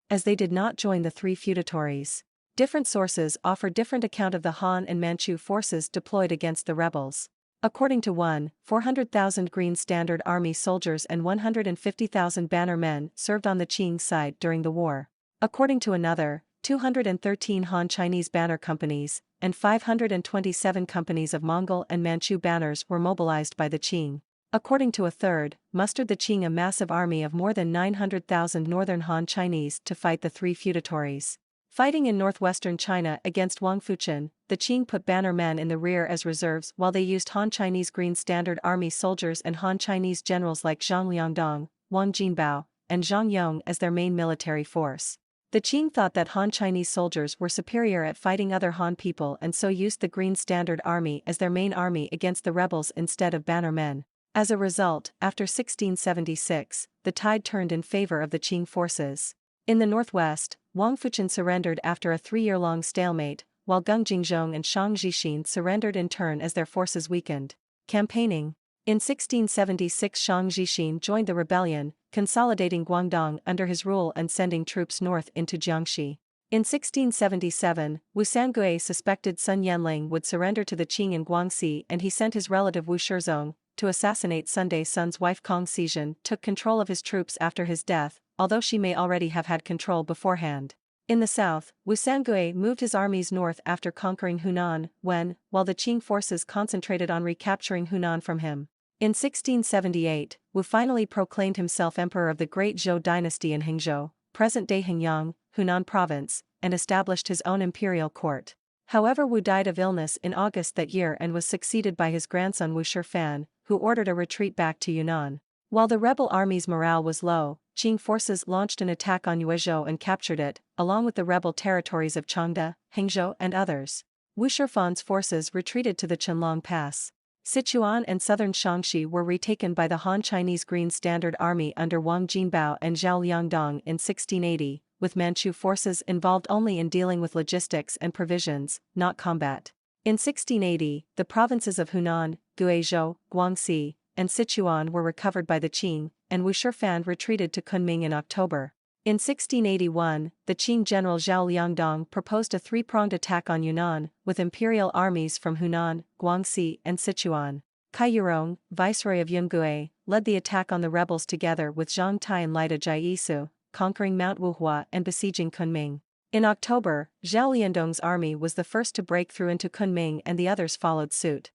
as they did not join the Three Feudatories. Different sources offer different account of the Han and Manchu forces deployed against the rebels. According to one, 400,000 Green Standard Army soldiers and 150,000 banner men served on the Qing side during the war. According to another, 213 Han Chinese banner companies and 527 companies of Mongol and Manchu banners were mobilized by the Qing. According to a third, mustered the Qing a massive army of more than 900,000 northern Han Chinese to fight the Three Feudatories. Fighting in northwestern China against Wang Fuchen, the Qing put banner men in the rear as reserves while they used Han Chinese Green Standard Army soldiers and Han Chinese generals like Zhang Liangdong, Wang Jinbao, and Zhang Yong as their main military force. The Qing thought that Han Chinese soldiers were superior at fighting other Han people and so used the Green Standard Army as their main army against the rebels instead of banner men. As a result, after 1676, the tide turned in favor of the Qing forces. In the northwest, Wang Fuchen surrendered after a 3-year-long stalemate, while Geng Jingzhong and Shang Zhixin surrendered in turn as their forces weakened. Campaigning. In 1676 Shang Zhixin joined the rebellion, consolidating Guangdong under his rule and sending troops north into Jiangxi. In 1677, Wu Sangui suspected Sun Yanling would surrender to the Qing in Guangxi and he sent his relative Wu Shizong to assassinate Sunday Sun's wife. Kong Xizhen took control of his troops after his death, although she may already have had control beforehand. In the south, Wu Sangui moved his armies north after conquering Hunan, while the Qing forces concentrated on recapturing Hunan from him. In 1678, Wu finally proclaimed himself emperor of the Great Zhou dynasty in Hangzhou, present-day Hengyang, Hunan province, and established his own imperial court. However, Wu died of illness in August that year and was succeeded by his grandson Wu Shifan, who ordered a retreat back to Yunnan. While the rebel army's morale was low, Qing forces launched an attack on Yuezhou and captured it, along with the rebel territories of Changde, Hangzhou and others. Wu Shifan's forces retreated to the Qianlong Pass. Sichuan and southern Shaanxi were retaken by the Han Chinese Green Standard Army under Wang Jinbao and Zhao Liangdong in 1680, with Manchu forces involved only in dealing with logistics and provisions, not combat. In 1680, the provinces of Hunan, Guizhou, Guangxi, and Sichuan were recovered by the Qing, and Wu Shifan retreated to Kunming in October. In 1681, the Qing general Zhao Liangdong proposed a three-pronged attack on Yunnan, with imperial armies from Hunan, Guangxi, and Sichuan. Cai Yurong, viceroy of Yungue, led the attack on the rebels together with Zhang Tai and Lida Jiesu, conquering Mount Wuhua and besieging Kunming. In October, Zhao Liandong's army was the first to break through into Kunming and the others followed suit.